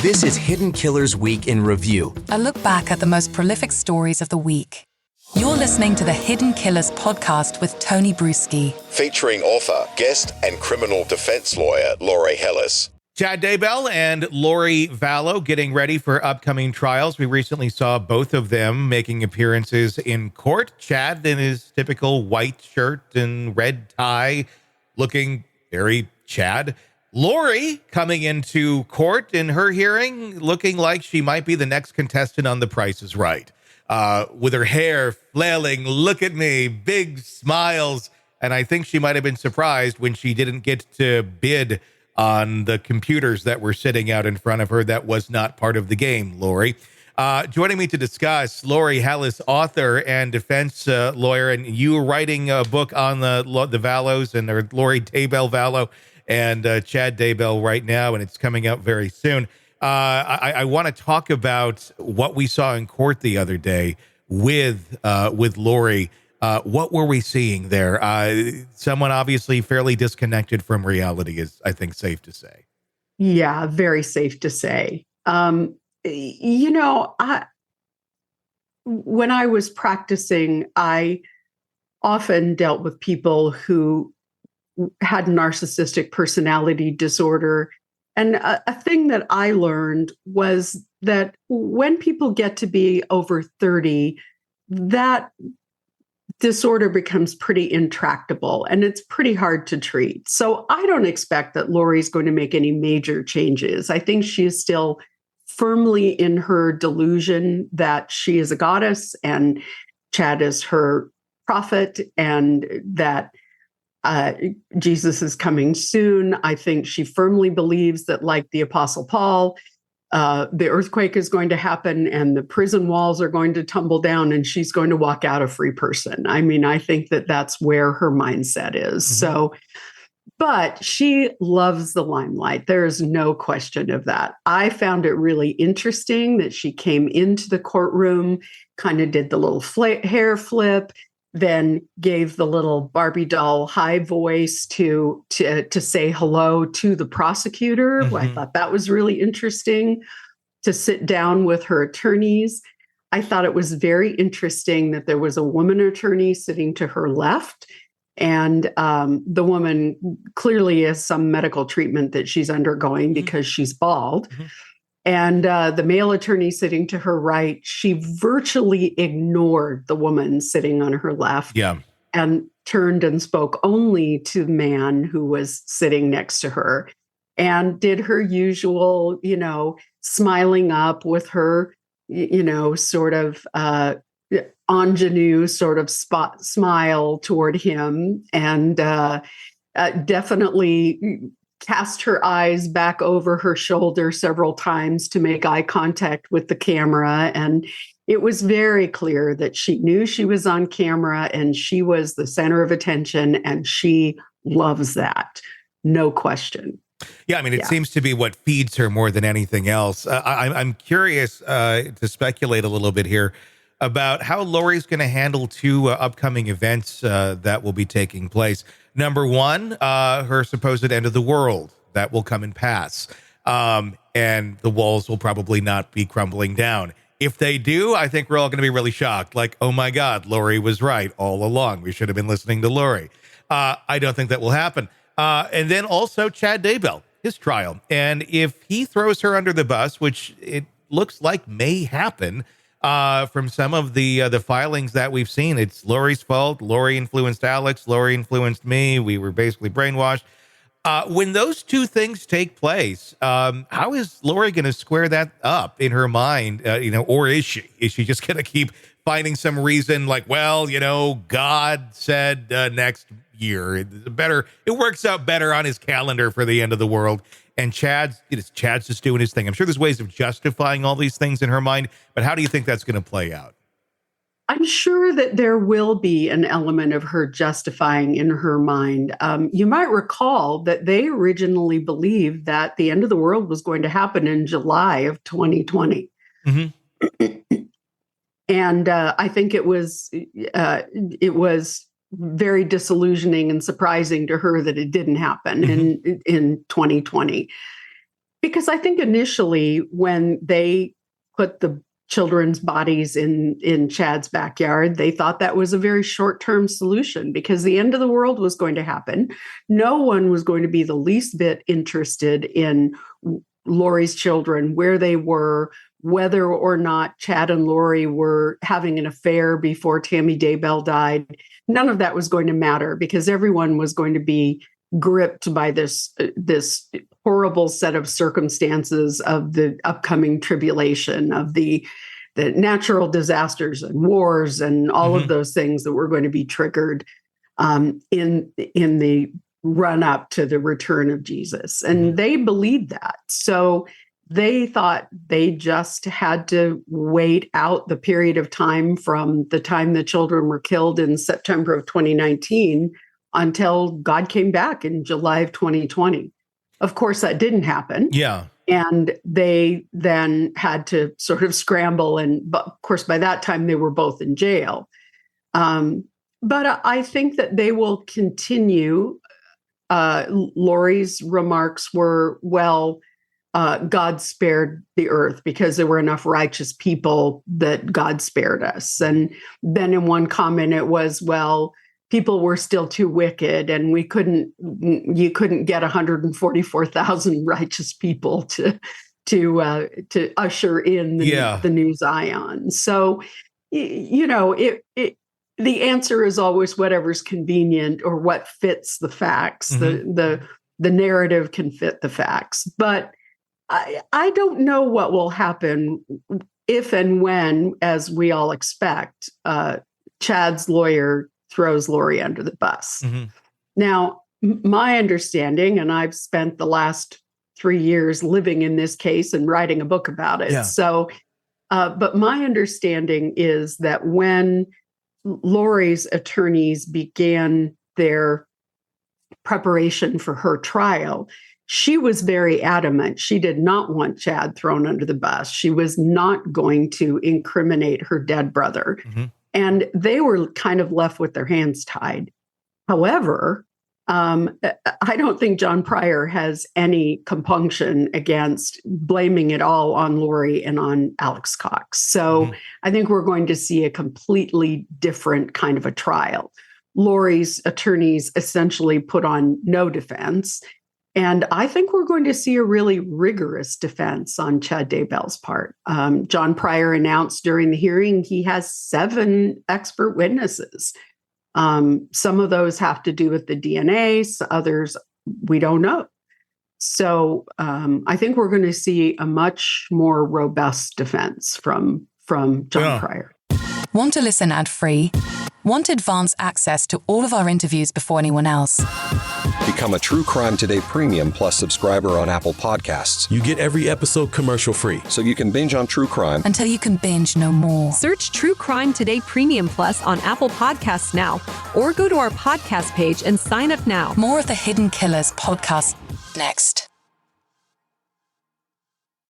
This is Hidden Killers Week in Review. A look back at the most prolific stories of the week. You're listening to the Hidden Killers podcast with Tony Brueski. Featuring author, guest, and criminal defense lawyer Laurie Hellis. Chad Daybell and Lori Vallow getting ready for upcoming trials. We recently saw both of them making appearances in court. Chad in his typical white shirt and red tie, looking very Chad. Lori coming into court in her hearing, looking like she might be the next contestant on The Price is Right. With her hair flailing, look at me, big smiles. And I think she might have been surprised when she didn't get to bid on the computers that were sitting out in front of her. That was not part of the game, Lori. Joining me to discuss, Lori Hellis, author and defense lawyer, and you were writing a book on the Vallows, and or Lori Daybell Vallow and Chad Daybell right now, and it's coming out very soon. I want to talk about what we saw in court the other day with Lori. What were we seeing there? Someone obviously fairly disconnected from reality is, I think, safe to say. Yeah, very safe to say. When I was practicing, I often dealt with people who had narcissistic personality disorder. And a thing that I learned was that when people get to be over 30, that disorder becomes pretty intractable and it's pretty hard to treat. So I don't expect that Lori's going to make any major changes. I think she is still firmly in her delusion that she is a goddess and Chad is her prophet and that Jesus is coming soon. I think she firmly believes that, like the Apostle Paul, the earthquake is going to happen and the prison walls are going to tumble down and she's going to walk out a free person. I mean, I think that that's where her mindset is. Mm-hmm. So, but she loves the limelight. There is no question of that. I found it really interesting that she came into the courtroom, kind of did the little hair flip, then gave the little Barbie doll high voice to say hello to the prosecutor. Mm-hmm. I thought that was really interesting, to sit down with her attorneys. I thought it was very interesting that there was a woman attorney sitting to her left, and the woman clearly has some medical treatment that she's undergoing because she's bald. Mm-hmm. And the male attorney sitting to her right, she virtually ignored the woman sitting on her left, and turned and spoke only to the man who was sitting next to her, and did her usual, smiling up with her, sort of ingenue sort of smile toward him, and definitely cast her eyes back over her shoulder several times to make eye contact with the camera. And it was very clear that she knew she was on camera and she was the center of attention, and she loves that. No question. Yeah, I mean, it seems to be what feeds her more than anything else. I'm curious to speculate a little bit here about how Lori's going to handle two upcoming events that will be taking place. Number one, her supposed end of the world that will come and pass. And the walls will probably not be crumbling down. If they do, I think we're all going to be really shocked. Like, oh my God, Lori was right all along. We should have been listening to Lori. I don't think that will happen. And then also Chad Daybell, his trial. And if he throws her under the bus, which it looks like may happen, from some of the filings that we've seen, it's Lori's fault. Lori influenced Alex. Lori influenced me. We were basically brainwashed. When those two things take place, how is Lori going to square that up in her mind? Or is she? Is she just going to keep finding some reason like, well, God said next year. It works out better on his calendar for the end of the world. And Chad's just doing his thing. I'm sure there's ways of justifying all these things in her mind, but how do you think that's going to play out? I'm sure that there will be an element of her justifying in her mind. You might recall that they originally believed that the end of the world was going to happen in July of 2020. Mm-hmm. And I think it was very disillusioning and surprising to her that it didn't happen in 2020. Because I think initially when they put the children's bodies in Chad's backyard, they thought that was a very short-term solution because the end of the world was going to happen. No one was going to be the least bit interested in Lori's children, where they were, whether or not Chad and Lori were having an affair before Tammy Daybell died. None of that was going to matter because everyone was going to be gripped by this horrible set of circumstances of the upcoming tribulation, of the natural disasters and wars and all of those things that were going to be triggered in the run up to the return of Jesus. And they believed that. So they thought they just had to wait out the period of time from the time the children were killed in September of 2019 until God came back in July of 2020. Of course, that didn't happen. Yeah. And they then had to sort of scramble. But of course, by that time, they were both in jail. But I think that they will continue. Lori's remarks were, well, God spared the earth because there were enough righteous people that God spared us. And then in one comment, it was, well, people were still too wicked and you couldn't get 144,000 righteous people to usher in the new Zion. So, the answer is always whatever's convenient or what fits the facts. The narrative can fit the facts, but I don't know what will happen if and when, as we all expect, Chad's lawyer throws Lori under the bus. Now, my understanding, and I've spent the last 3 years living in this case and writing a book about it. Yeah. So, but my understanding is that when Lori's attorneys began their preparation for her trial, she was very adamant. She did not want Chad thrown under the bus. She was not going to incriminate her dead brother. And they were kind of left with their hands tied. However, I don't think John Pryor has any compunction against blaming it all on Lori and on Alex Cox. So I think we're going to see a completely different kind of a trial. Lori's attorneys essentially put on no defense. And I think we're going to see a really rigorous defense on Chad Daybell's part. John Pryor announced during the hearing he has 7 expert witnesses. Some of those have to do with the DNA, others we don't know. So I think we're going to see a much more robust defense from John Pryor. Want to listen ad-free? Want advanced access to all of our interviews before anyone else? Become a True Crime Today Premium Plus subscriber on Apple Podcasts. You get every episode commercial free. So you can binge on true crime until you can binge no more. Search True Crime Today Premium Plus on Apple Podcasts now, or go to our podcast page and sign up now. More of the Hidden Killers podcast next.